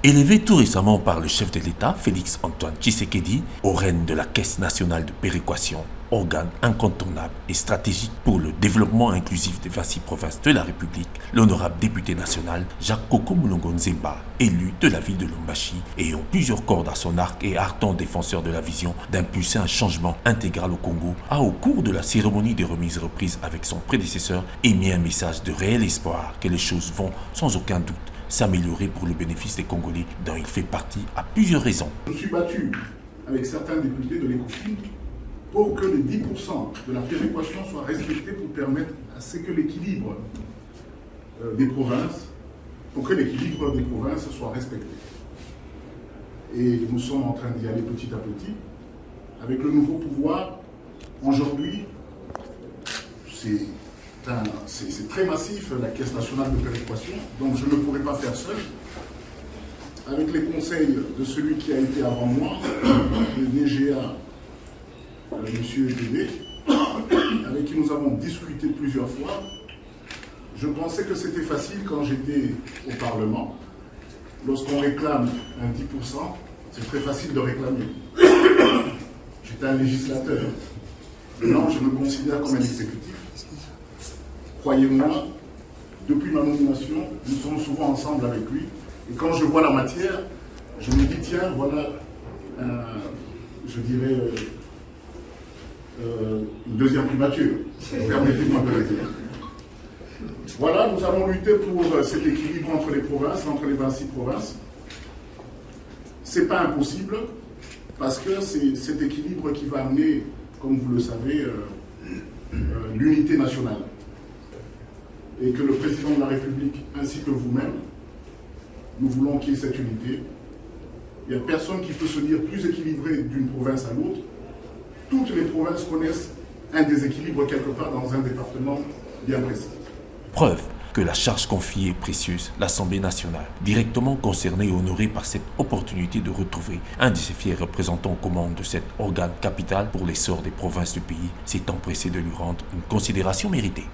Élevé tout récemment par le chef de l'État, Félix-Antoine Tshisekedi, au règne de la Caisse nationale de péréquation, organe incontournable et stratégique pour le développement inclusif des 26 provinces de la République, l'honorable député national Jacques Koko Moulongo Nzemba, élu de la ville de Lubumbashi, ayant plusieurs cordes à son arc et ardent défenseur de la vision d'impulser un changement intégral au Congo, a au cours de la cérémonie de remise reprise avec son prédécesseur émis un message de réel espoir que les choses vont, sans aucun doute, s'améliorer pour le bénéfice des Congolais dont il fait partie à plusieurs raisons. Je me suis battu avec certains députés de l'ECOFIN pour que les 10% de la péréquation soient respectés pour permettre à ce que l'équilibre des provinces, soit respecté. Et nous sommes en train d'y aller petit à petit. Avec le nouveau pouvoir, aujourd'hui, c'est très massif, la Caisse nationale de péréquation, donc je ne pourrais pas faire seul. Avec les conseils de celui qui a été avant moi, le DGA, M. Bébé, avec qui nous avons discuté plusieurs fois, je pensais que c'était facile quand j'étais au Parlement. Lorsqu'on réclame un 10%, c'est très facile de réclamer. J'étais un législateur. Maintenant, je me considère comme un exécutif. Croyez-moi, depuis ma nomination, nous sommes souvent ensemble avec lui. Et quand je vois la matière, je me dis, tiens, voilà, je dirais, une deuxième primature. Permettez-moi de le dire. Voilà, nous allons lutter pour cet équilibre entre les provinces, entre les 26 provinces. Ce n'est pas impossible, parce que c'est cet équilibre qui va amener, comme vous le savez, l'unité nationale. Et que le président de la République, ainsi que vous-même, nous voulons qu'il y ait cette unité. Il n'y a personne qui peut se dire plus équilibré d'une province à l'autre. Toutes les provinces connaissent un déséquilibre quelque part dans un département bien précis. Preuve que la charge confiée est précieuse, l'Assemblée nationale, directement concernée et honorée par cette opportunité de retrouver un de ses fiers représentants aux commandes de cet organe capital pour l'essor des provinces du pays, s'est empressé de lui rendre une considération méritée.